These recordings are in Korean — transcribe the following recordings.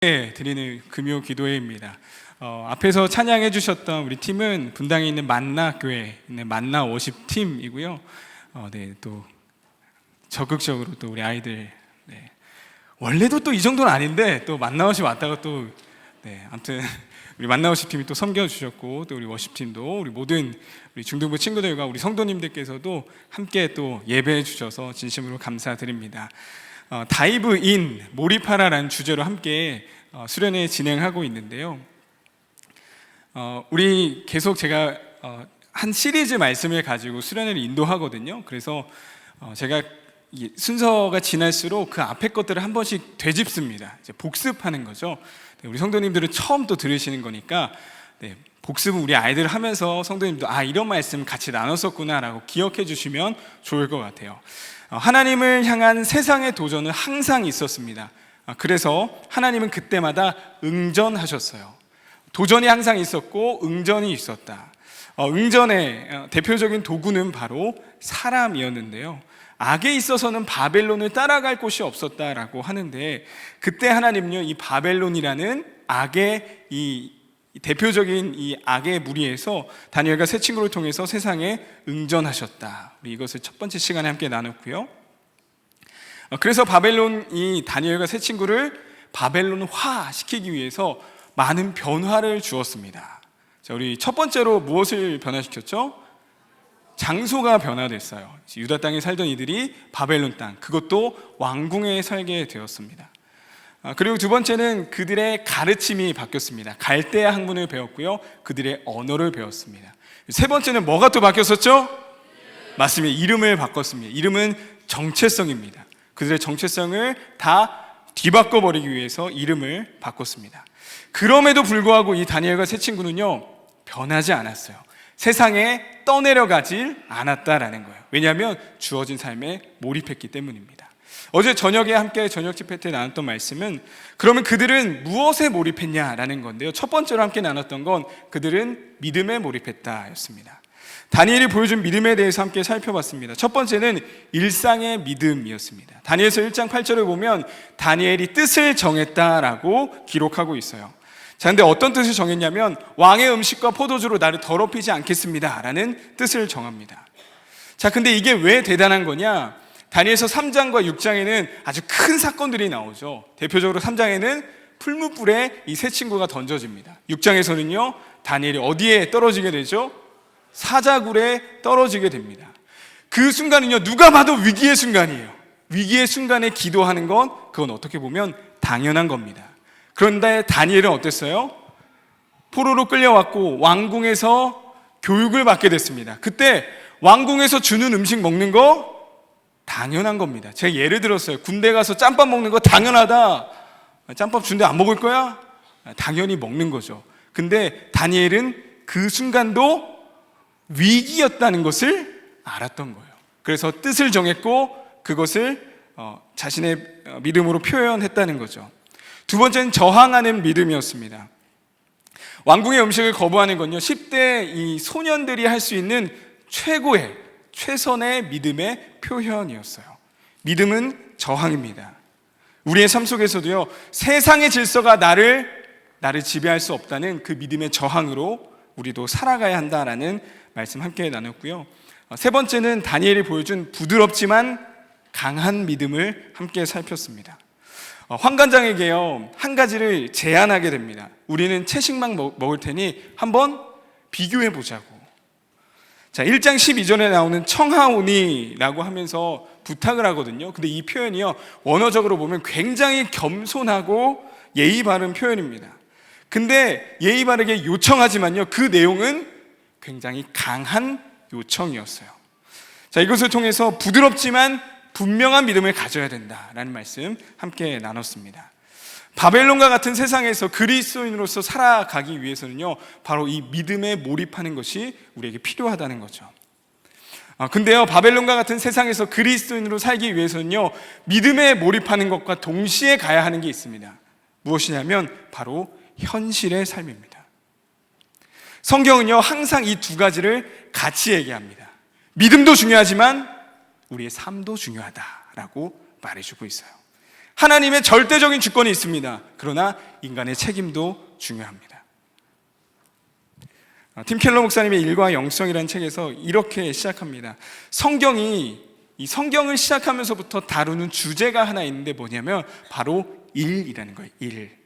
드리는 금요 기도회입니다. 앞에서 찬양해 주셨던 우리 팀은 분당에 있는 만나교회에 있는 만나 워십 팀이고요. 또 적극적으로 또 우리 아이들 원래도 또 이 정도는 아닌데 또 만나 워십 왔다가 또 아무튼 우리 만나 워십 팀이 또 섬겨 주셨고, 또 우리 워십 팀도 우리 모든 우리 중등부 친구들과 우리 성도님들께서도 함께 또 예배해 주셔서 진심으로 감사드립니다. 다이브 인 몰입하라라는 주제로 함께 수련회 진행하고 있는데요. 우리 계속 제가 한 시리즈 말씀을 가지고 수련회를 인도하거든요. 그래서 제가 순서가 지날수록 그 앞에 것들을 한 번씩 되짚습니다. 이제 복습하는 거죠. 우리 성도님들은 처음 또 들으시는 거니까 복습은 우리 아이들 하면서 성도님도 이런 말씀 같이 나눴었구나라고 기억해 주시면 좋을 것 같아요. 하나님을 향한 세상의 도전은 항상 있었습니다. 그래서 하나님은 그때마다 응전하셨어요. 도전이 항상 있었고 응전이 있었다. 응전의 대표적인 도구는 바로 사람이었는데요. 악에 있어서는 바벨론을 따라갈 곳이 없었다라고 하는데, 그때 하나님은요, 이 바벨론이라는 악의 이 대표적인 이 악의 무리에서 다니엘과 세 친구를 통해서 세상에 응전하셨다. 우리 이것을 첫 번째 시간에 함께 나눴고요. 그래서 바벨론이 다니엘과 세 친구를 바벨론화 시키기 위해서 많은 변화를 주었습니다. 자, 우리 첫 번째로 무엇을 변화시켰죠? 장소가 변화됐어요. 유다 땅에 살던 이들이 바벨론 땅, 그것도 왕궁에 살게 되었습니다. 그리고 두 번째는 그들의 가르침이 바뀌었습니다. 갈대아 학문을 배웠고요, 그들의 언어를 배웠습니다. 세 번째는 뭐가 또 바뀌었었죠? 맞습니다. 이름을 바꿨습니다. 이름은 정체성입니다. 그들의 정체성을 다 뒤바꿔버리기 위해서 이름을 바꿨습니다. 그럼에도 불구하고 이 다니엘과 세 친구는요, 변하지 않았어요. 세상에 떠내려가질 않았다라는 거예요. 왜냐하면 주어진 삶에 몰입했기 때문입니다. 어제 저녁에 함께 저녁 집회 때 나눴던 말씀은, 그러면 그들은 무엇에 몰입했냐라는 건데요. 첫 번째로 함께 나눴던 건 그들은 믿음에 몰입했다 였습니다. 다니엘이 보여준 믿음에 대해서 함께 살펴봤습니다. 첫 번째는 일상의 믿음이었습니다. 다니엘서 1장 8절을 보면 다니엘이 뜻을 정했다라고 기록하고 있어요. 자, 근데 어떤 뜻을 정했냐면, 왕의 음식과 포도주로 나를 더럽히지 않겠습니다 라는 뜻을 정합니다. 자, 근데 이게 왜 대단한 거냐? 다니엘서 3장과 6장에는 아주 큰 사건들이 나오죠. 대표적으로 3장에는 풀무불에 이 세 친구가 던져집니다. 6장에서는요, 다니엘이 어디에 떨어지게 되죠? 사자굴에 떨어지게 됩니다. 그 순간은요, 누가 봐도 위기의 순간이에요. 위기의 순간에 기도하는 건, 그건 어떻게 보면 당연한 겁니다. 그런데 다니엘은 어땠어요? 포로로 끌려왔고 왕궁에서 교육을 받게 됐습니다. 그때 왕궁에서 주는 음식 먹는 거 당연한 겁니다. 제가 예를 들었어요. 군대 가서 짬밥 먹는 거 당연하다. 짬밥 준대 안 먹을 거야? 당연히 먹는 거죠. 근데 다니엘은 그 순간도 위기였다는 것을 알았던 거예요. 그래서 뜻을 정했고 그것을 자신의 믿음으로 표현했다는 거죠. 두 번째는 저항하는 믿음이었습니다. 왕궁의 음식을 거부하는 건요, 10대 이 소년들이 할 수 있는 최선의 믿음의 표현이었어요. 믿음은 저항입니다. 우리의 삶 속에서도요, 세상의 질서가 나를 지배할 수 없다는 그 믿음의 저항으로 우리도 살아가야 한다라는 말씀 함께 나눴고요. 세 번째는 다니엘이 보여준 부드럽지만 강한 믿음을 함께 살폈습니다. 환관장에게요, 한 가지를 제안하게 됩니다. 우리는 채식만 먹을 테니 한번 비교해 보자고. 자, 1장 12절에 나오는 청하오니라고 하면서 부탁을 하거든요. 근데 이 표현이요, 원어적으로 보면 굉장히 겸손하고 예의 바른 표현입니다. 근데 예의 바르게 요청하지만요, 그 내용은 굉장히 강한 요청이었어요. 자, 이것을 통해서 부드럽지만 분명한 믿음을 가져야 된다라는 말씀 함께 나눴습니다. 바벨론과 같은 세상에서 그리스도인으로서 살아가기 위해서는요, 바로 이 믿음에 몰입하는 것이 우리에게 필요하다는 거죠. 근데요, 바벨론과 같은 세상에서 그리스도인으로 살기 위해서는요, 믿음에 몰입하는 것과 동시에 가야 하는 게 있습니다. 무엇이냐면 바로 현실의 삶입니다. 성경은요, 항상 이 두 가지를 같이 얘기합니다. 믿음도 중요하지만 우리의 삶도 중요하다라고 말해주고 있어요. 하나님의 절대적인 주권이 있습니다. 그러나 인간의 책임도 중요합니다. 팀 켈러 목사님의 일과 영성이라는 책에서 이렇게 시작합니다. 이 성경을 시작하면서부터 다루는 주제가 하나 있는데 뭐냐면 바로 일이라는 거예요. 일.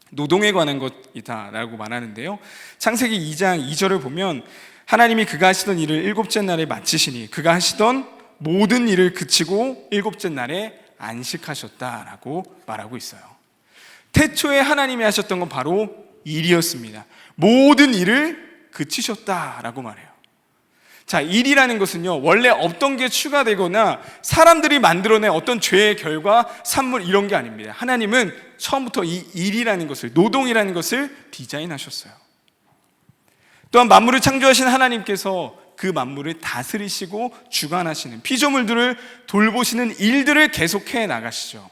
노동에 관한 것이다라고 말하는데요. 창세기 2장 2절을 보면 하나님이 그가 하시던 일을 일곱째 날에 마치시니 그가 하시던 모든 일을 그치고 일곱째 날에 안식하셨다라고 말하고 있어요. 태초에 하나님이 하셨던 건 바로 일이었습니다. 모든 일을 그치셨다라고 말해요. 자, 일이라는 것은요, 원래 없던 게 추가되거나 사람들이 만들어낸 어떤 죄의 결과, 산물 이런 게 아닙니다. 하나님은 처음부터 이 일이라는 것을, 노동이라는 것을 디자인하셨어요. 또한 만물을 창조하신 하나님께서 그 만물을 다스리시고 주관하시는, 피조물들을 돌보시는 일들을 계속해 나가시죠.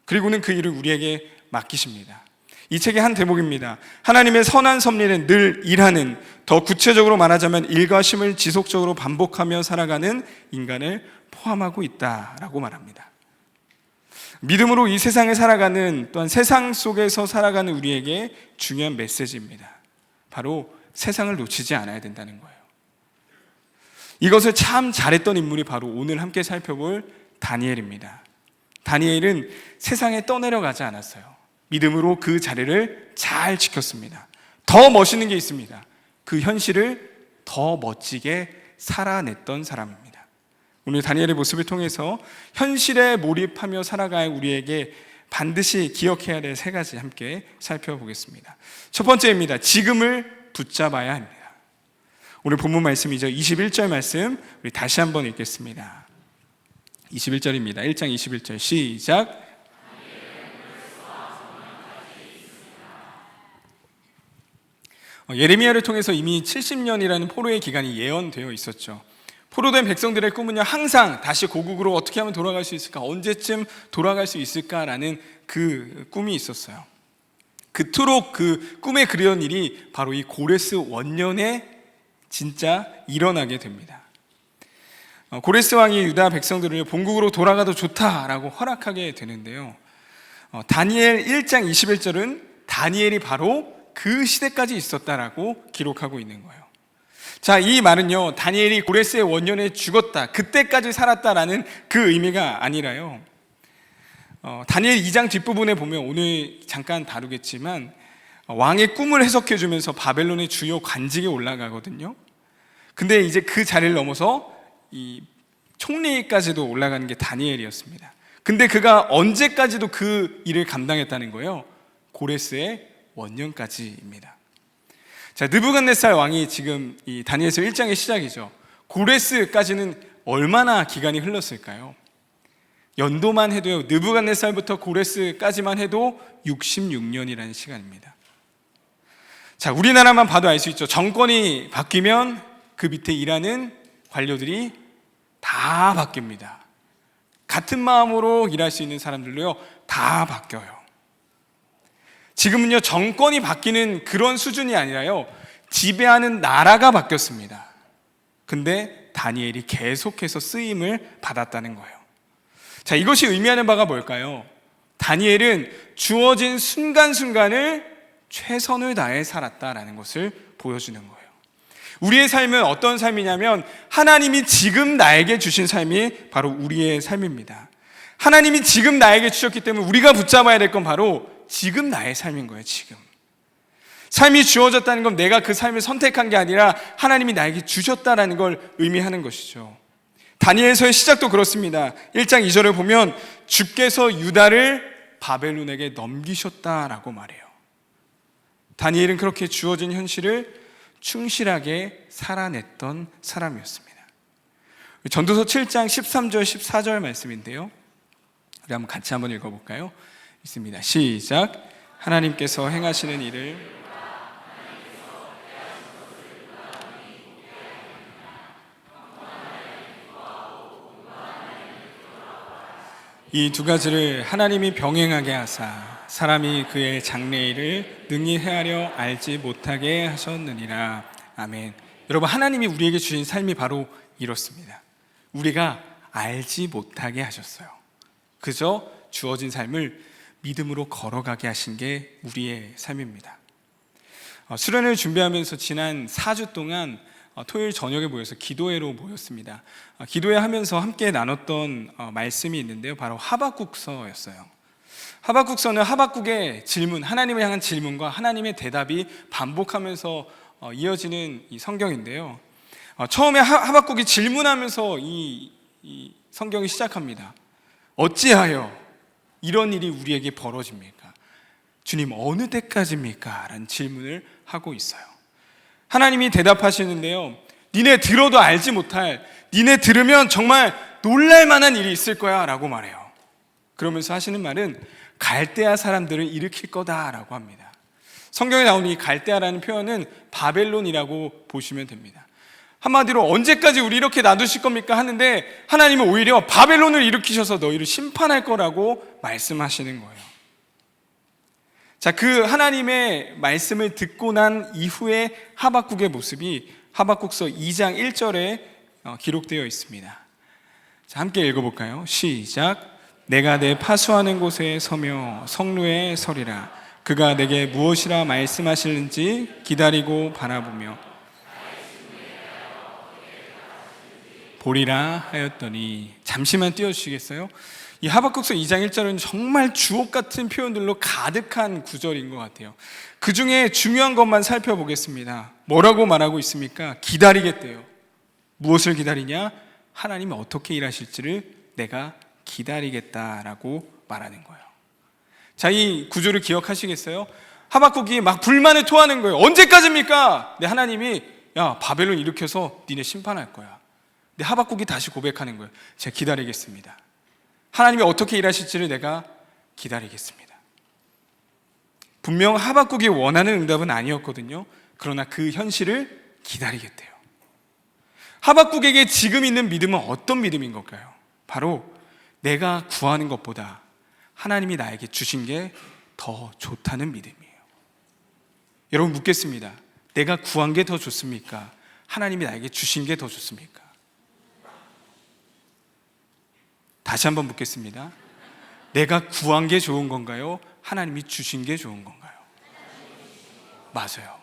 그리고는 그 일을 우리에게 맡기십니다. 이 책의 한 대목입니다. 하나님의 선한 섭리는 늘 일하는, 더 구체적으로 말하자면 일과 쉼을 지속적으로 반복하며 살아가는 인간을 포함하고 있다라고 말합니다. 믿음으로 이 세상을 살아가는, 또한 세상 속에서 살아가는 우리에게 중요한 메시지입니다. 바로 세상을 놓치지 않아야 된다는 거예요. 이것을 참 잘했던 인물이 바로 오늘 함께 살펴볼 다니엘입니다. 다니엘은 세상에 떠내려가지 않았어요. 믿음으로 그 자리를 잘 지켰습니다. 더 멋있는 게 있습니다. 그 현실을 더 멋지게 살아냈던 사람입니다. 오늘 다니엘의 모습을 통해서 현실에 몰입하며 살아갈 우리에게 반드시 기억해야 될 세 가지 함께 살펴보겠습니다. 첫 번째입니다. 지금을 붙잡아야 합니다. 오늘 본문 말씀이죠. 21절 말씀 우리 다시 한번 읽겠습니다. 21절입니다. 1장 21절 시작. 예레미야를 통해서 이미 70년이라는 포로의 기간이 예언되어 있었죠. 포로된 백성들의 꿈은요, 항상 다시 고국으로 어떻게 하면 돌아갈 수 있을까, 언제쯤 돌아갈 수 있을까라는 그 꿈이 있었어요. 그토록 그 꿈에 그리던 일이 바로 이 고레스 원년에 진짜 일어나게 됩니다. 고레스 왕이 유다 백성들을 본국으로 돌아가도 좋다라고 허락하게 되는데요. 다니엘 1장 21절은 다니엘이 바로 그 시대까지 있었다라고 기록하고 있는 거예요. 자, 이 말은요, 다니엘이 고레스의 원년에 죽었다, 그때까지 살았다라는 그 의미가 아니라요. 다니엘 2장 뒷부분에 보면 오늘 잠깐 다루겠지만 왕의 꿈을 해석해 주면서 바벨론의 주요 관직에 올라가거든요. 근데 이제 그 자리를 넘어서 이 총리까지도 올라가는 게 다니엘이었습니다. 근데 그가 언제까지도 그 일을 감당했다는 거예요? 고레스의 원년까지입니다. 자, 느부갓네살 왕이 지금 이 다니엘서 1장의 시작이죠. 고레스까지는 얼마나 기간이 흘렀을까요? 연도만 해도요, 느부갓네살부터 고레스까지만 해도 66년이라는 시간입니다. 자, 우리나라만 봐도 알 수 있죠. 정권이 바뀌면 그 밑에 일하는 관료들이 다 바뀝니다. 같은 마음으로 일할 수 있는 사람들도요, 다 바뀌어요. 지금은요, 정권이 바뀌는 그런 수준이 아니라요, 지배하는 나라가 바뀌었습니다. 근데 다니엘이 계속해서 쓰임을 받았다는 거예요. 자, 이것이 의미하는 바가 뭘까요? 다니엘은 주어진 순간순간을 최선을 다해 살았다라는 것을 보여주는 거예요. 우리의 삶은 어떤 삶이냐면 하나님이 지금 나에게 주신 삶이 바로 우리의 삶입니다. 하나님이 지금 나에게 주셨기 때문에 우리가 붙잡아야 될 건 바로 지금 나의 삶인 거예요. 지금 삶이 주어졌다는 건 내가 그 삶을 선택한 게 아니라 하나님이 나에게 주셨다라는 걸 의미하는 것이죠. 다니엘서의 시작도 그렇습니다. 1장 2절을 보면 주께서 유다를 바벨론에게 넘기셨다라고 말해요. 다니엘은 그렇게 주어진 현실을 충실하게 살아냈던 사람이었습니다. 전도서 7장 13절 14절 말씀인데요, 우리 한번 같이 한번 읽어볼까요? 있습니다. 시작. 하나님께서 행하시는 일을 이 두 가지를 하나님이 병행하게 하사 사람이 그의 장래일을 능히 헤아려 알지 못하게 하셨느니라. 아멘. 여러분, 하나님이 우리에게 주신 삶이 바로 이렇습니다. 우리가 알지 못하게 하셨어요. 그저 주어진 삶을 믿음으로 걸어가게 하신 게 우리의 삶입니다. 수련회를 준비하면서 지난 4주 동안 토요일 저녁에 모여서 기도회로 모였습니다. 기도회 하면서 함께 나눴던 말씀이 있는데요, 바로 하박국서였어요. 하박국서는 하박국의 질문, 하나님을 향한 질문과 하나님의 대답이 반복하면서 이어지는 이 성경인데요, 처음에 하박국이 질문하면서 이 성경이 시작합니다. 어찌하여 이런 일이 우리에게 벌어집니까? 주님, 어느 때까지입니까? 라는 질문을 하고 있어요. 하나님이 대답하시는데요, 니네 들어도 알지 못할, 니네 들으면 정말 놀랄 만한 일이 있을 거야 라고 말해요. 그러면서 하시는 말은 갈대아 사람들을 일으킬 거다 라고 합니다. 성경에 나오는 이 갈대아라는 표현은 바벨론이라고 보시면 됩니다. 한마디로 언제까지 우리 이렇게 놔두실 겁니까? 하는데 하나님은 오히려 바벨론을 일으키셔서 너희를 심판할 거라고 말씀하시는 거예요. 자, 그 하나님의 말씀을 듣고 난 이후에 하박국의 모습이 하박국서 2장 1절에 기록되어 있습니다. 자, 함께 읽어볼까요? 시작. 내가 내 파수하는 곳에 서며 성루에 서리라. 그가 내게 무엇이라 말씀하실는지 기다리고 바라보며 보리라 하였더니. 잠시만 띄워주시겠어요? 이 하박국서 2장 1절은 정말 주옥 같은 표현들로 가득한 구절인 것 같아요. 그 중에 중요한 것만 살펴보겠습니다. 뭐라고 말하고 있습니까? 기다리겠대요. 무엇을 기다리냐? 하나님이 어떻게 일하실지를 내가 기다리겠다라고 말하는 거예요. 자, 이 구조를 기억하시겠어요? 하박국이 막 불만을 토하는 거예요. 언제까지입니까? 근데 하나님이 야, 바벨론 일으켜서 니네 심판할 거야. 근데 하박국이 다시 고백하는 거예요. 제가 기다리겠습니다. 하나님이 어떻게 일하실지를 내가 기다리겠습니다. 분명 하박국이 원하는 응답은 아니었거든요. 그러나 그 현실을 기다리겠대요. 하박국에게 지금 있는 믿음은 어떤 믿음인 걸까요? 바로 내가 구하는 것보다 하나님이 나에게 주신 게 더 좋다는 믿음이에요. 여러분, 묻겠습니다. 내가 구한 게 더 좋습니까? 하나님이 나에게 주신 게 더 좋습니까? 다시 한번 묻겠습니다. 내가 구한 게 좋은 건가요? 하나님이 주신 게 좋은 건가요? 맞아요.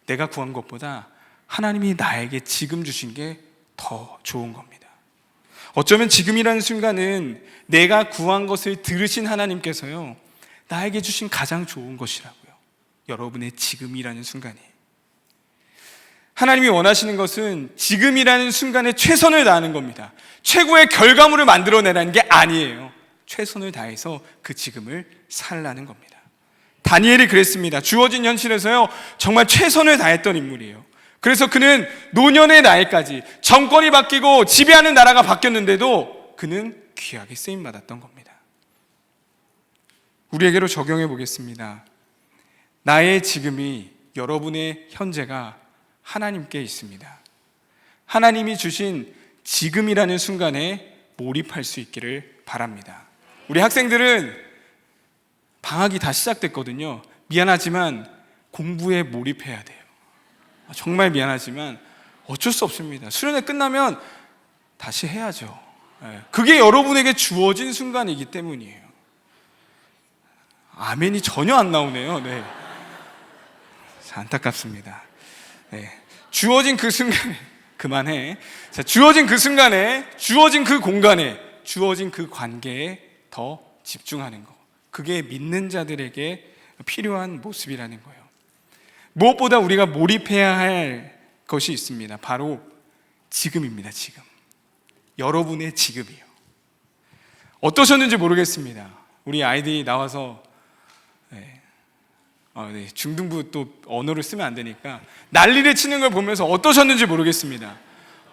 내가 구한 것보다 하나님이 나에게 지금 주신 게 더 좋은 겁니다. 어쩌면 지금이라는 순간은 내가 구한 것을 들으신 하나님께서요, 나에게 주신 가장 좋은 것이라고요. 여러분의 지금이라는 순간이. 하나님이 원하시는 것은 지금이라는 순간에 최선을 다하는 겁니다. 최고의 결과물을 만들어내라는 게 아니에요. 최선을 다해서 그 지금을 살라는 겁니다. 다니엘이 그랬습니다. 주어진 현실에서요, 정말 최선을 다했던 인물이에요. 그래서 그는 노년의 나이까지 정권이 바뀌고 지배하는 나라가 바뀌었는데도 그는 귀하게 쓰임받았던 겁니다. 우리에게로 적용해 보겠습니다. 나의 지금이, 여러분의 현재가 하나님께 있습니다. 하나님이 주신 지금이라는 순간에 몰입할 수 있기를 바랍니다. 우리 학생들은 방학이 다 시작됐거든요. 미안하지만 공부에 몰입해야 돼요. 정말 미안하지만 어쩔 수 없습니다. 수련회 끝나면 다시 해야죠. 그게 여러분에게 주어진 순간이기 때문이에요. 아멘이 전혀 안 나오네요. 네. 안타깝습니다. 네. 주어진 그 순간에 그만해. 자, 주어진 그 순간에, 주어진 그 공간에, 주어진 그 관계에 더 집중하는 거. 그게 믿는 자들에게 필요한 모습이라는 거예요. 무엇보다 우리가 몰입해야 할 것이 있습니다. 바로 지금입니다. 지금. 여러분의 지금이요. 어떠셨는지 모르겠습니다. 우리 아이들이 나와서 중등부 또 언어를 쓰면 안 되니까 난리를 치는 걸 보면서 어떠셨는지 모르겠습니다.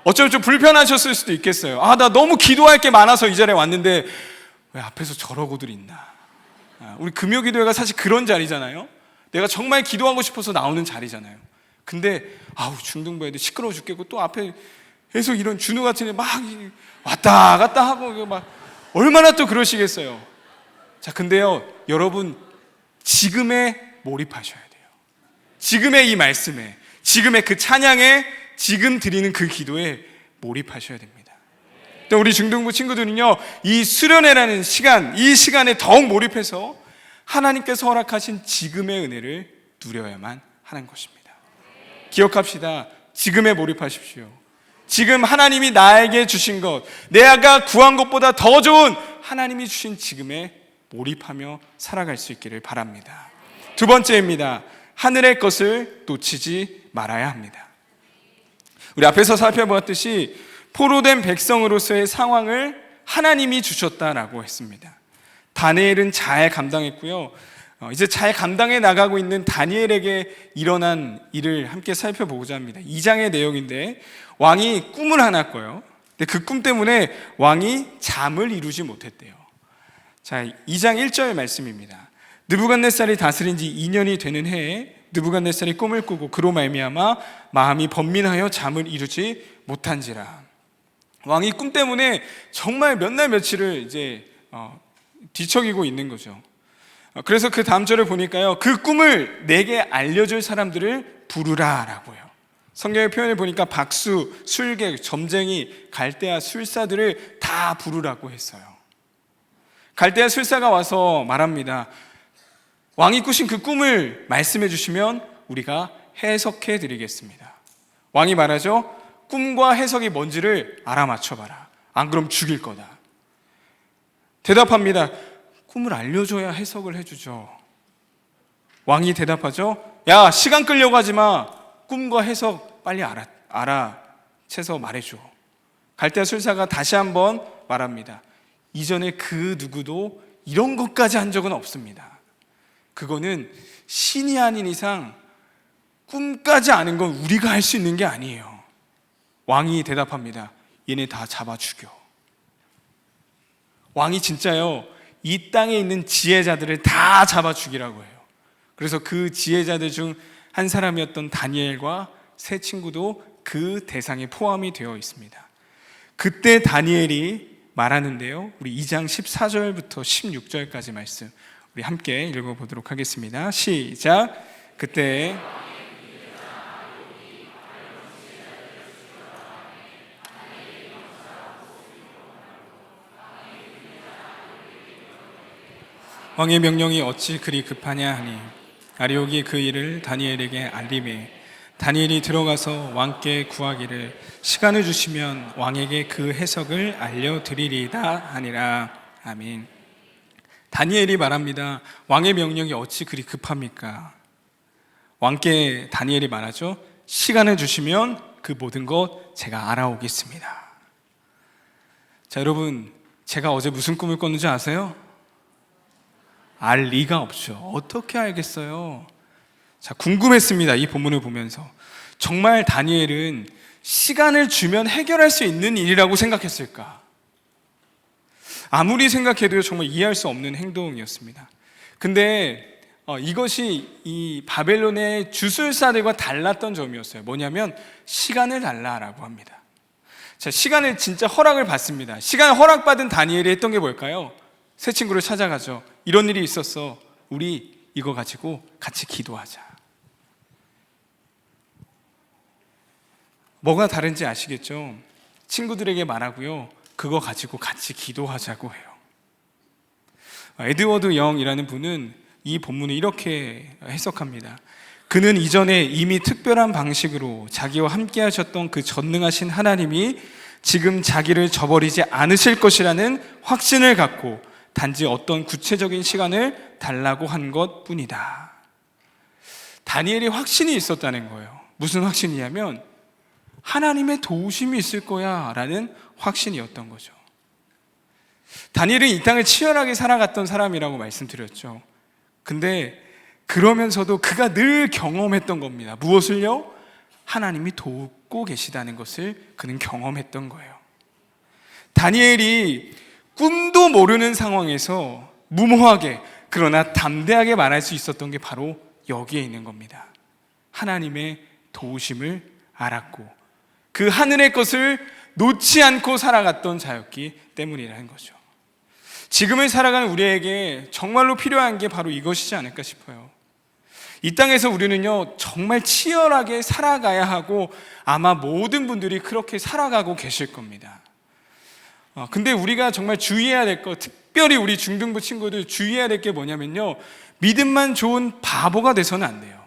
어쩌면 좀 불편하셨을 수도 있겠어요. 나 너무 기도할 게 많아서 이 자리에 왔는데 왜 앞에서 저러고들 있나. 우리 금요기도회가 사실 그런 자리잖아요. 내가 정말 기도하고 싶어서 나오는 자리잖아요. 근데 중등부 애들 시끄러워 죽겠고 또 앞에 계속 이런 준우 같은 애 막 왔다 갔다 하고 막 얼마나 또 그러시겠어요. 자, 근데요, 여러분 지금에 몰입하셔야 돼요. 지금의 이 말씀에, 지금의 그 찬양에, 지금 드리는 그 기도에 몰입하셔야 됩니다. 또 우리 중등부 친구들은요, 이 수련회라는 시간, 이 시간에 더욱 몰입해서 하나님께서 허락하신 지금의 은혜를 누려야만 하는 것입니다. 기억합시다. 지금에 몰입하십시오. 지금 하나님이 나에게 주신 것, 내가 구한 것보다 더 좋은 하나님이 주신 지금에 몰입하며 살아갈 수 있기를 바랍니다. 두 번째입니다. 하늘의 것을 놓치지 말아야 합니다. 우리 앞에서 살펴보았듯이 포로된 백성으로서의 상황을 하나님이 주셨다라고 했습니다. 다니엘은 잘 감당했고요. 이제 잘 감당해 나가고 있는 다니엘에게 일어난 일을 함께 살펴보고자 합니다. 2장의 내용인데 왕이 꿈을 하나 꿔요. 근데 그 꿈 때문에 왕이 잠을 이루지 못했대요. 자, 2장 1절 말씀입니다. 느부갓네살이 다스린 지 2년이 되는 해에 느부갓네살이 꿈을 꾸고 그로 말미암아 마음이 번민하여 잠을 이루지 못한지라. 왕이 꿈 때문에 정말 몇 날 며칠을 이제 뒤척이고 있는 거죠. 그래서 그 다음 절을 보니까요, 그 꿈을 내게 알려줄 사람들을 부르라라고요. 성경의 표현을 보니까 박수, 술객, 점쟁이, 갈대아 술사들을 다 부르라고 했어요. 갈대아 술사가 와서 말합니다. 왕이 꾸신 그 꿈을 말씀해 주시면 우리가 해석해 드리겠습니다. 왕이 말하죠. 꿈과 해석이 뭔지를 알아맞혀봐라. 안 그럼 죽일 거다. 대답합니다. 꿈을 알려줘야 해석을 해주죠. 왕이 대답하죠. 야, 시간 끌려고 하지 마. 꿈과 해석 빨리 알아채서 말해줘. 갈대아 술사가 다시 한번 말합니다. 이전에 그 누구도 이런 것까지 한 적은 없습니다. 그거는 신이 아닌 이상 꿈까지 아는 건 우리가 할 수 있는 게 아니에요. 왕이 대답합니다. 얘네 다 잡아 죽여. 왕이 진짜요, 이 땅에 있는 지혜자들을 다 잡아 죽이라고 해요. 그래서 그 지혜자들 중 한 사람이었던 다니엘과 세 친구도 그 대상에 포함이 되어 있습니다. 그때 다니엘이 말하는데요, 우리 2장 14절부터 16절까지 말씀 우리 함께 읽어보도록 하겠습니다. 시작. 그때 왕의 명령이 어찌 그리 급하냐 하니 아리옥이 그 일을 다니엘에게 알리매 다니엘이 들어가서 왕께 구하기를 시간을 주시면 왕에게 그 해석을 알려드리리다 하니라. 아멘. 다니엘이 말합니다. 왕의 명령이 어찌 그리 급합니까? 왕께 다니엘이 말하죠. 시간을 주시면 그 모든 것 제가 알아오겠습니다. 자, 여러분, 제가 어제 무슨 꿈을 꿨는지 아세요? 알 리가 없죠. 어떻게 알겠어요? 자, 궁금했습니다. 이 본문을 보면서 정말 다니엘은 시간을 주면 해결할 수 있는 일이라고 생각했을까? 아무리 생각해도 정말 이해할 수 없는 행동이었습니다. 근데 이것이 이 바벨론의 주술사들과 달랐던 점이었어요. 뭐냐면 시간을 달라라고 합니다. 자, 시간을 진짜 허락을 받습니다. 시간을 허락받은 다니엘이 했던 게 뭘까요? 새 친구를 찾아가죠. 이런 일이 있었어. 우리 이거 가지고 같이 기도하자. 뭐가 다른지 아시겠죠? 친구들에게 말하고요, 그거 가지고 같이 기도하자고 해요. 에드워드 영이라는 분은 이 본문을 이렇게 해석합니다. 그는 이전에 이미 특별한 방식으로 자기와 함께 하셨던 그 전능하신 하나님이 지금 자기를 저버리지 않으실 것이라는 확신을 갖고 단지 어떤 구체적인 시간을 달라고 한 것뿐이다. 다니엘이 확신이 있었다는 거예요. 무슨 확신이냐면 하나님의 도우심이 있을 거야 라는 확신이었던 거죠. 다니엘은 이 땅을 치열하게 살아갔던 사람이라고 말씀드렸죠. 근데 그러면서도 그가 늘 경험했던 겁니다. 무엇을요? 하나님이 돕고 계시다는 것을 그는 경험했던 거예요. 다니엘이 꿈도 모르는 상황에서 무모하게 그러나 담대하게 말할 수 있었던 게 바로 여기에 있는 겁니다. 하나님의 도우심을 알았고 그 하늘의 것을 놓지 않고 살아갔던 자였기 때문이라는 거죠. 지금을 살아가는 우리에게 정말로 필요한 게 바로 이것이지 않을까 싶어요. 이 땅에서 우리는요, 정말 치열하게 살아가야 하고 아마 모든 분들이 그렇게 살아가고 계실 겁니다. 근데 우리가 정말 주의해야 될 것, 특별히 우리 중등부 친구들 주의해야 될 게 뭐냐면요, 믿음만 좋은 바보가 돼서는 안 돼요.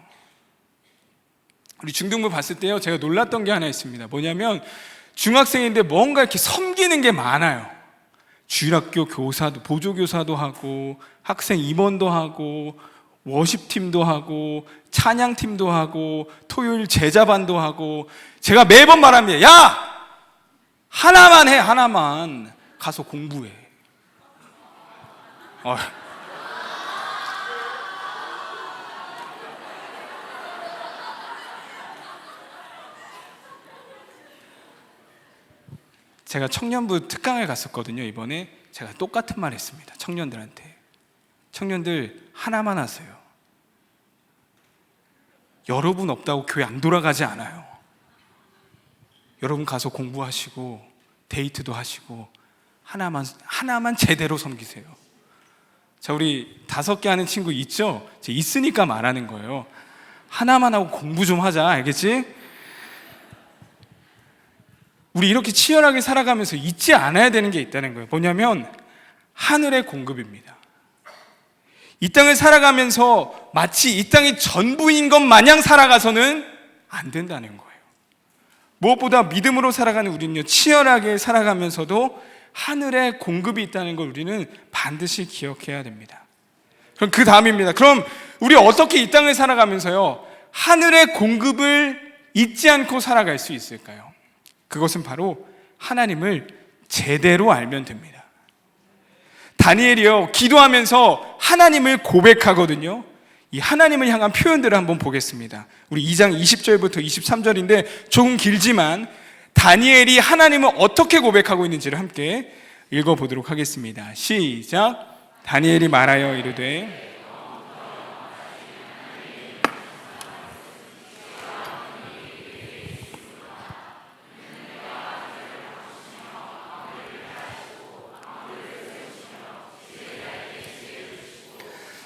우리 중등부 봤을 때요, 제가 놀랐던 게 하나 있습니다. 뭐냐면 중학생인데 뭔가 이렇게 섬기는 게 많아요. 주일학교 교사도, 보조교사도 하고, 학생 임원도 하고, 워십팀도 하고, 찬양팀도 하고, 토요일 제자반도 하고. 제가 매번 말합니다. 야! 하나만 해, 하나만. 가서 공부해. 제가 청년부 특강을 갔었거든요. 이번에 제가 똑같은 말 했습니다. 청년들한테. 청년들 하나만 하세요. 여러분 없다고 교회 안 돌아가지 않아요. 여러분 가서 공부하시고 데이트도 하시고 하나만 제대로 섬기세요. 자, 우리 5개 하는 친구 있죠? 있으니까 말하는 거예요. 하나만 하고 공부 좀 하자. 알겠지? 우리 이렇게 치열하게 살아가면서 잊지 않아야 되는 게 있다는 거예요. 뭐냐면 하늘의 공급입니다. 이 땅을 살아가면서 마치 이 땅이 전부인 것 마냥 살아가서는 안 된다는 거예요. 무엇보다 믿음으로 살아가는 우리는요, 치열하게 살아가면서도 하늘의 공급이 있다는 걸 우리는 반드시 기억해야 됩니다. 그럼 그 다음입니다. 그럼 우리 어떻게 이 땅을 살아가면서요, 하늘의 공급을 잊지 않고 살아갈 수 있을까요? 그것은 바로 하나님을 제대로 알면 됩니다. 다니엘이요, 기도하면서 하나님을 고백하거든요. 이 하나님을 향한 표현들을 한번 보겠습니다. 우리 2장 20절부터 23절인데 조금 길지만 다니엘이 하나님을 어떻게 고백하고 있는지를 함께 읽어보도록 하겠습니다. 시작. 다니엘이 말하여 이르되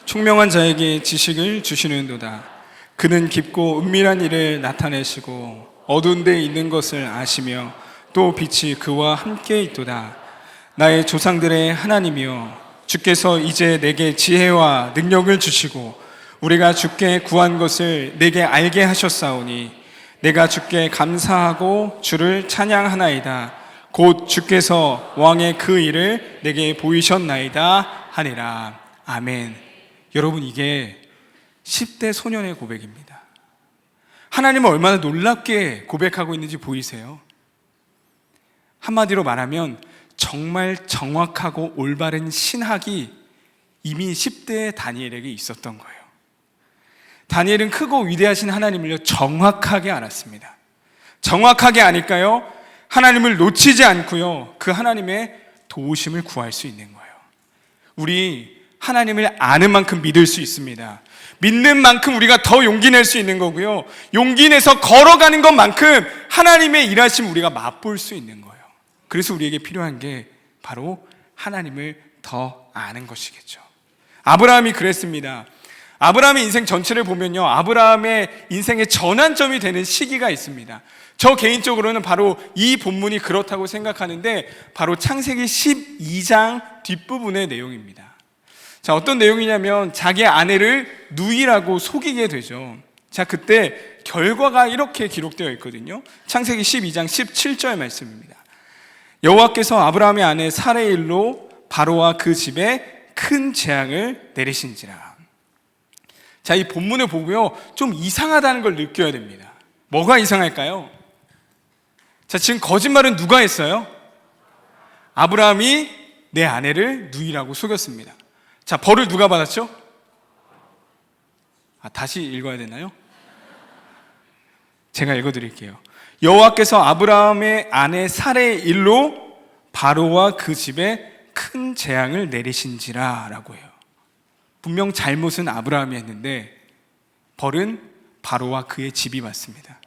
총명한 자에게 지식을 주시는도다. 그는 깊고 은밀한 일을 나타내시고 어두운 데 있는 것을 아시며 또 빛이 그와 함께 있도다. 나의 조상들의 하나님이여, 주께서 이제 내게 지혜와 능력을 주시고 우리가 주께 구한 것을 내게 알게 하셨사오니 내가 주께 감사하고 주를 찬양하나이다. 곧 주께서 왕의 그 일을 내게 보이셨나이다 하니라. 아멘. 여러분, 이게 10대 소년의 고백입니다. 하나님을 얼마나 놀랍게 고백하고 있는지 보이세요? 한마디로 말하면 정말 정확하고 올바른 신학이 이미 10대의 다니엘에게 있었던 거예요. 다니엘은 크고 위대하신 하나님을 정확하게 알았습니다. 정확하게 아니까요, 하나님을 놓치지 않고요, 그 하나님의 도우심을 구할 수 있는 거예요. 우리 하나님을 아는 만큼 믿을 수 있습니다. 믿는 만큼 우리가 더 용기 낼 수 있는 거고요, 용기 내서 걸어가는 것만큼 하나님의 일하심을 우리가 맛볼 수 있는 거예요. 그래서 우리에게 필요한 게 바로 하나님을 더 아는 것이겠죠. 아브라함이 그랬습니다. 아브라함의 인생 전체를 보면요, 아브라함의 인생의 전환점이 되는 시기가 있습니다. 저 개인적으로는 바로 이 본문이 그렇다고 생각하는데 바로 창세기 12장 뒷부분의 내용입니다. 자, 어떤 내용이냐면 자기 아내를 누이라고 속이게 되죠. 자, 그때 결과가 이렇게 기록되어 있거든요. 창세기 12장 17절 말씀입니다. 여호와께서 아브라함의 아내 사레의 일로 바로와 그 집에 큰 재앙을 내리신지라. 자, 이 본문을 보고요, 좀 이상하다는 걸 느껴야 됩니다. 뭐가 이상할까요? 자, 지금 거짓말은 누가 했어요? 아브라함이 내 아내를 누이라고 속였습니다. 자, 벌을 누가 받았죠? 다시 읽어야 되나요? 제가 읽어드릴게요. 여호와께서 아브라함의 아내 사레의 일로 바로와 그 집에 큰 재앙을 내리신지라 라고 해요. 분명 잘못은 아브라함이 했는데 벌은 바로와 그의 집이 받습니다.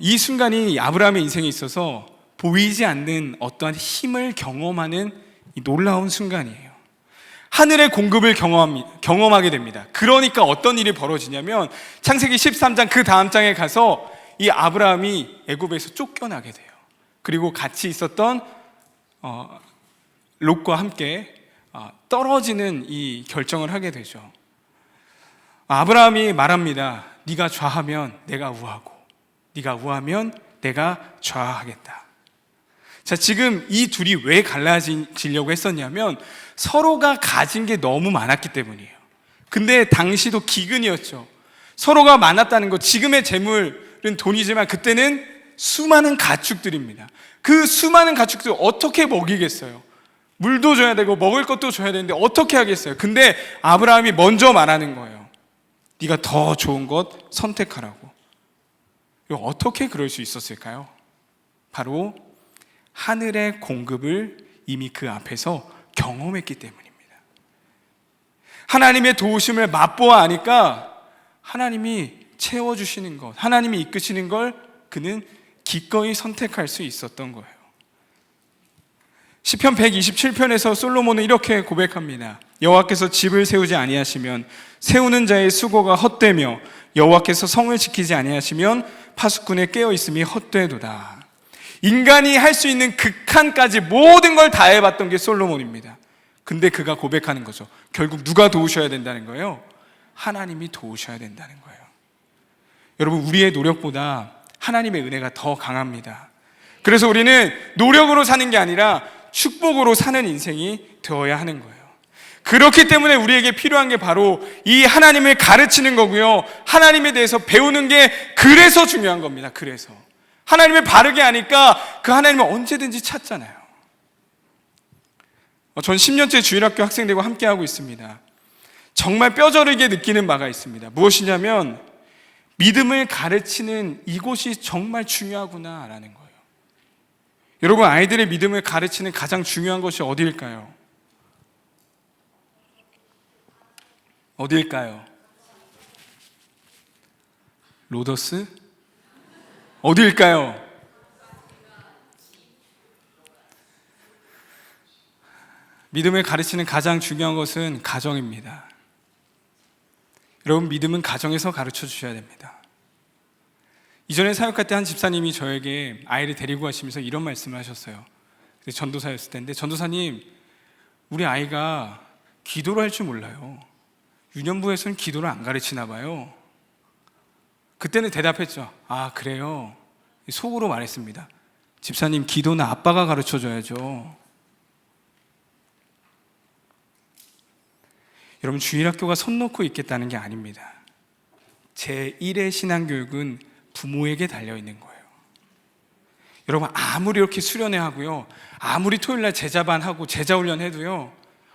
이 순간이 아브라함의 인생에 있어서 보이지 않는 어떠한 힘을 경험하는 이 놀라운 순간이에요. 하늘의 공급을 경험하게 됩니다. 그러니까 어떤 일이 벌어지냐면 창세기 13장 그 다음 장에 가서 이 아브라함이 애굽에서 쫓겨나게 돼요. 그리고 같이 있었던 롯과 함께 떨어지는 이 결정을 하게 되죠. 아브라함이 말합니다. 네가 좌하면 내가 우하고 네가 우하면 내가 좌하겠다. 자, 지금 이 둘이 왜 갈라지려고 했었냐면 서로가 가진 게 너무 많았기 때문이에요. 근데 당시도 기근이었죠. 서로가 많았다는 것, 지금의 재물은 돈이지만 그때는 수많은 가축들입니다. 그 수많은 가축들 어떻게 먹이겠어요? 물도 줘야 되고 먹을 것도 줘야 되는데 어떻게 하겠어요? 근데 아브라함이 먼저 말하는 거예요. 네가 더 좋은 것 선택하라고. 이거 어떻게 그럴 수 있었을까요? 바로 하늘의 공급을 이미 그 앞에서 경험했기 때문입니다. 하나님의 도우심을 맛보아 아니까 하나님이 채워주시는 것, 하나님이 이끄시는 걸 그는 기꺼이 선택할 수 있었던 거예요. 시편 127편에서 솔로몬은 이렇게 고백합니다. 여호와께서 집을 세우지 아니하시면 세우는 자의 수고가 헛되며 여호와께서 성을 지키지 아니하시면 파수꾼의 깨어있음이 헛되도다. 인간이 할 수 있는 극한까지 모든 걸 다 해봤던 게 솔로몬입니다. 근데 그가 고백하는 거죠. 결국 누가 도우셔야 된다는 거예요? 하나님이 도우셔야 된다는 거예요. 여러분, 우리의 노력보다 하나님의 은혜가 더 강합니다. 그래서 우리는 노력으로 사는 게 아니라 축복으로 사는 인생이 되어야 하는 거예요. 그렇기 때문에 우리에게 필요한 게 바로 이 하나님을 가르치는 거고요. 하나님에 대해서 배우는 게 그래서 중요한 겁니다. 그래서 하나님을 바르게 아니까 그 하나님을 언제든지 찾잖아요. 전 10년째 주일학교 학생들과 함께하고 있습니다. 정말 뼈저리게 느끼는 바가 있습니다. 무엇이냐면 믿음을 가르치는 이곳이 정말 중요하구나라는 거예요. 여러분, 아이들의 믿음을 가르치는 가장 중요한 것이 어디일까요? 어디일까요? 로더스? 어디일까요? 믿음을 가르치는 가장 중요한 것은 가정입니다. 여러분, 믿음은 가정에서 가르쳐 주셔야 됩니다. 이전에 사역할 때 한 집사님이 저에게 아이를 데리고 가시면서 이런 말씀을 하셨어요. 전도사였을 때인데, 전도사님, 우리 아이가 기도를 할 줄 몰라요. 유년부에서는 기도를 안 가르치나 봐요. 그때는 대답했죠. 아, 그래요? 속으로 말했습니다. 집사님, 기도는 아빠가 가르쳐 줘야죠. 여러분, 주일학교가 손 놓고 있겠다는 게 아닙니다. 제1의 신앙교육은 부모에게 달려있는 거예요. 여러분, 아무리 이렇게 수련회 하고요, 아무리 토요일날 제자반 하고 제자훈련 해도요,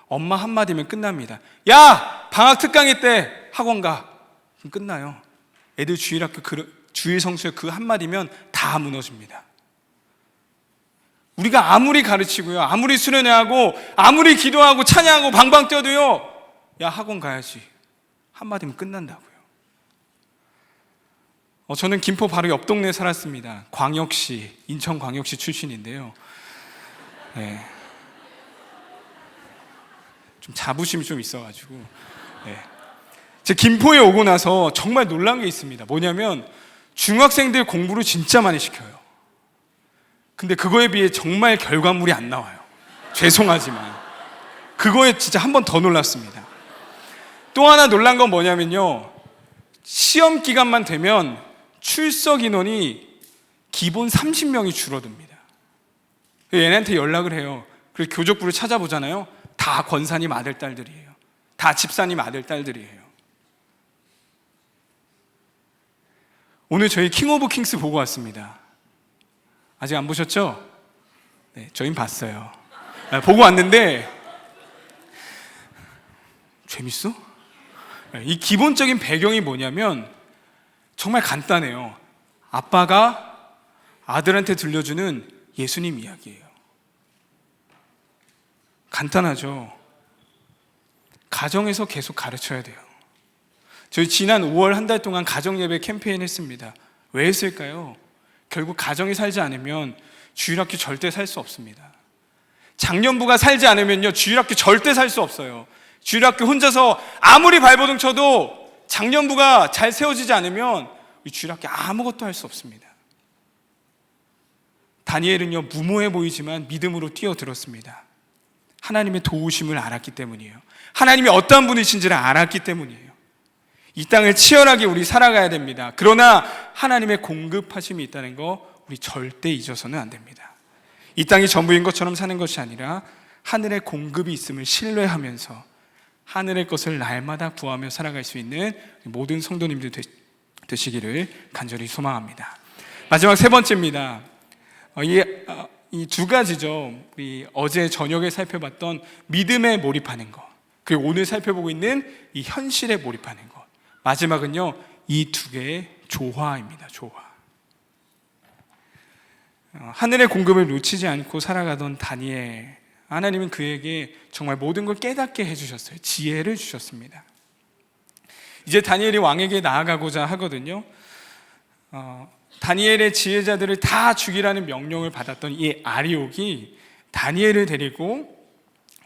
엄마 한마디면 끝납니다. 야! 방학 특강회 때 학원 가. 그럼 끝나요. 애들 주일학교 주일 성수의 그 한마디면 다 무너집니다. 우리가 아무리 가르치고요, 아무리 수련회 하고, 아무리 기도하고 찬양하고 방방 뛰어도요, 야, 학원 가야지. 한마디면 끝난다고요. 저는 김포 바로 옆 동네에 살았습니다. 광역시, 인천광역시 출신인데요. 네. 좀 자부심이 좀 있어가지고. 네. 제 김포에 오고 나서 정말 놀란 게 있습니다. 뭐냐면 중학생들 공부를 진짜 많이 시켜요. 근데 그거에 비해 정말 결과물이 안 나와요. 죄송하지만. 그거에 진짜 한 번 더 놀랐습니다. 또 하나 놀란 건 뭐냐면요, 시험 기간만 되면 출석 인원이 기본 30명이 줄어듭니다. 얘네한테 연락을 해요. 그리고 교족부를 찾아보잖아요. 다 권사님 아들, 딸들이에요. 다 집사님 아들, 딸들이에요. 오늘 저희 킹 오브 킹스 보고 왔습니다. 아직 안 보셨죠? 네, 저희는 봤어요. 보고 왔는데 재밌어? 이 기본적인 배경이 뭐냐면 정말 간단해요. 아빠가 아들한테 들려주는 예수님 이야기예요. 간단하죠. 가정에서 계속 가르쳐야 돼요. 저희 지난 5월 한 달 동안 가정예배 캠페인 했습니다. 왜 했을까요? 결국 가정이 살지 않으면 주일학교 절대 살 수 없습니다. 장년부가 살지 않으면요, 주일학교 절대 살 수 없어요. 주일학교 혼자서 아무리 발버둥 쳐도 장년부가 잘 세워지지 않으면 이 주일학교 아무것도 할 수 없습니다. 다니엘은요, 무모해 보이지만 믿음으로 뛰어들었습니다. 하나님의 도우심을 알았기 때문이에요. 하나님이 어떠한 분이신지를 알았기 때문이에요. 이 땅을 치열하게 우리 살아가야 됩니다. 그러나 하나님의 공급하심이 있다는 거 우리 절대 잊어서는 안 됩니다. 이 땅이 전부인 것처럼 사는 것이 아니라 하늘의 공급이 있음을 신뢰하면서 하늘의 것을 날마다 구하며 살아갈 수 있는 모든 성도님들 되시기를 간절히 소망합니다. 마지막 세 번째입니다. 이 두 가지죠. 우리 어제 저녁에 살펴봤던 믿음에 몰입하는 것, 그리고 오늘 살펴보고 있는 이 현실에 몰입하는 것. 마지막은요, 이 두 개의 조화입니다. 조화. 하늘의 공급을 놓치지 않고 살아가던 다니엘, 하나님은 그에게 정말 모든 걸 깨닫게 해주셨어요. 지혜를 주셨습니다. 이제 다니엘이 왕에게 나아가고자 하거든요. 다니엘의 지혜자들을 다 죽이라는 명령을 받았던 이 아리옥이 다니엘을 데리고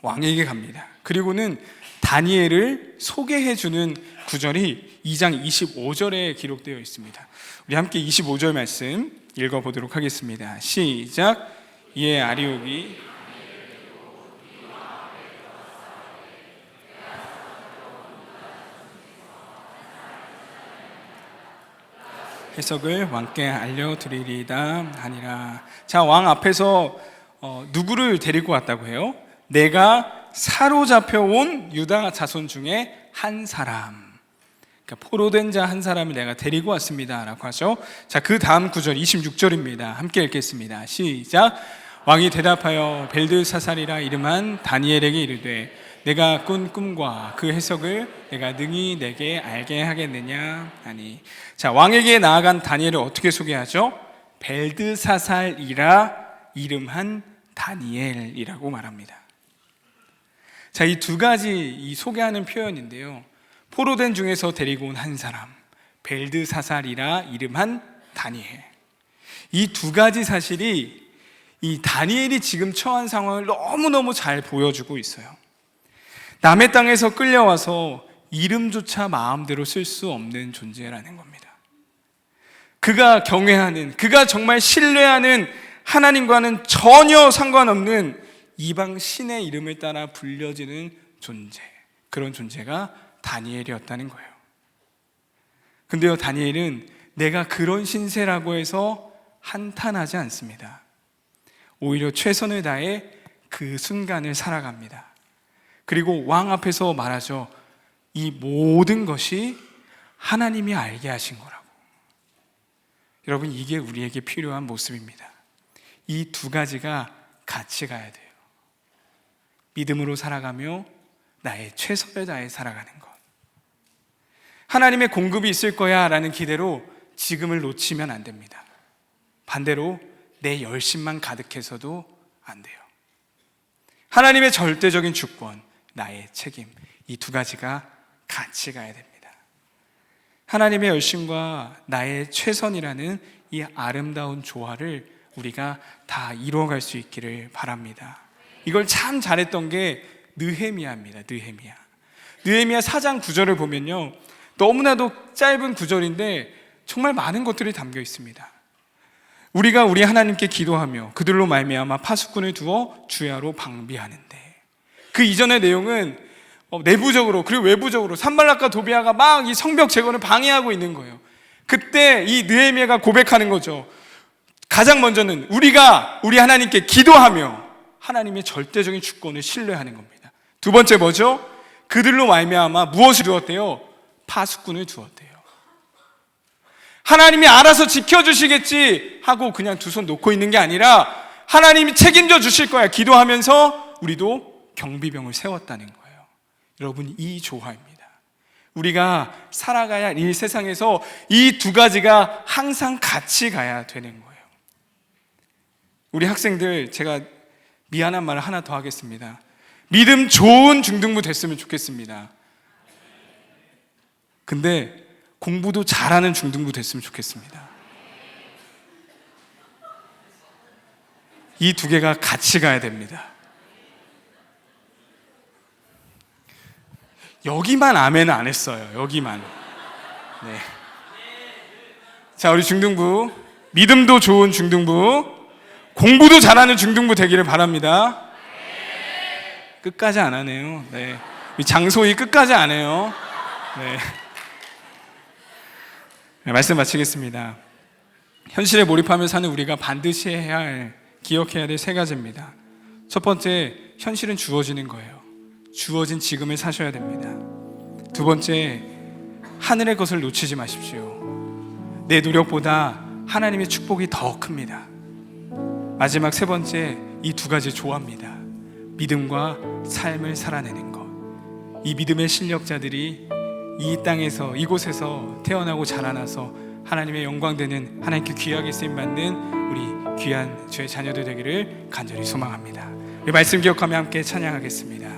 왕에게 갑니다. 그리고는 다니엘을 소개해주는 구절이 2장 25절에 기록되어 있습니다. 우리 함께 25절 말씀 읽어보도록 하겠습니다. 시작. 이에 아리옥이 해석을 왕께 알려드리리다 하니라. 자, 왕 앞에서 누구를 데리고 왔다고 해요? 내가 사로잡혀 온 유다 자손 중에 한 사람, 그러니까 포로된 자 한 사람을 내가 데리고 왔습니다 라고 하죠. 자, 그 다음 구절 26절입니다. 함께 읽겠습니다. 시작. 왕이 대답하여 벨드사살이라 이름한 다니엘에게 이르되 내가 꾼 꿈과 그 해석을 내가 능히 내게 알게 하겠느냐 하니. 자, 왕에게 나아간 다니엘을 어떻게 소개하죠? 벨드사살이라 이름한 다니엘이라고 말합니다. 자, 이 두 가지 이 소개하는 표현인데요, 포로된 중에서 데리고 온 한 사람, 벨드사살이라 이름한 다니엘. 이 두 가지 사실이 이 다니엘이 지금 처한 상황을 너무너무 잘 보여주고 있어요. 남의 땅에서 끌려와서 이름조차 마음대로 쓸 수 없는 존재라는 겁니다. 그가 경외하는, 그가 정말 신뢰하는 하나님과는 전혀 상관없는 이방 신의 이름을 따라 불려지는 존재, 그런 존재가 다니엘이었다는 거예요. 근데요, 다니엘은 내가 그런 신세라고 해서 한탄하지 않습니다. 오히려 최선을 다해 그 순간을 살아갑니다. 그리고 왕 앞에서 말하죠. 이 모든 것이 하나님이 알게 하신 거라고. 여러분, 이게 우리에게 필요한 모습입니다. 이 두 가지가 같이 가야 돼요. 믿음으로 살아가며 나의 최선을 다해 살아가는 것. 하나님의 공급이 있을 거야 라는 기대로 지금을 놓치면 안 됩니다. 반대로 내 열심만 가득해서도 안 돼요. 하나님의 절대적인 주권, 나의 책임, 이 두 가지가 같이 가야 됩니다. 하나님의 열심과 나의 최선이라는 이 아름다운 조화를 우리가 다 이루어갈 수 있기를 바랍니다. 이걸 참 잘했던 게 느헤미야입니다. 느헤미야 4장 9절을 보면요, 너무나도 짧은 구절인데 정말 많은 것들이 담겨 있습니다. 우리가 우리 하나님께 기도하며 그들로 말미암아 파수꾼을 두어 주야로 방비하는데, 그 이전의 내용은 내부적으로 그리고 외부적으로 산발락과 도비아가 막 이 성벽 재건을 방해하고 있는 거예요. 그때 이 느헤미야가 고백하는 거죠. 가장 먼저는 우리가 우리 하나님께 기도하며 하나님의 절대적인 주권을 신뢰하는 겁니다. 두 번째 뭐죠? 그들로 말미암아 무엇을 두었대요? 파수꾼을 두었대요. 하나님이 알아서 지켜주시겠지 하고 그냥 두 손 놓고 있는 게 아니라 하나님이 책임져 주실 거야 기도하면서 우리도 경비병을 세웠다는 거예요. 여러분, 이 조화입니다. 우리가 살아가야 할 이 세상에서 이 두 가지가 항상 같이 가야 되는 거예요. 우리 학생들, 제가 미안한 말을 하나 더 하겠습니다. 믿음 좋은 중등부 됐으면 좋겠습니다. 근데 공부도 잘하는 중등부 됐으면 좋겠습니다. 이 두 개가 같이 가야 됩니다. 여기만 아멘은 안 했어요. 여기만. 네. 자, 우리 중등부, 믿음도 좋은 중등부, 공부도 잘하는 중등부 되기를 바랍니다. 끝까지 안 하네요. 네. 장소희 끝까지 안 해요. 네. 네, 말씀 마치겠습니다. 현실에 몰입하며 사는 우리가 반드시 해야 할, 기억해야 될 세 가지입니다. 첫 번째, 현실은 주어지는 거예요. 주어진 지금을 사셔야 됩니다. 두 번째, 하늘의 것을 놓치지 마십시오. 내 노력보다 하나님의 축복이 더 큽니다. 마지막 세 번째, 이 두 가지 좋아합니다. 믿음과 삶을 살아내는 것. 이 믿음의 실력자들이 이 땅에서, 이곳에서 태어나고 자라나서 하나님의 영광되는, 하나님께 귀하게 쓰임받는 우리 귀한 주의 자녀들 되기를 간절히 소망합니다. 이 말씀 기억하며 함께 찬양하겠습니다.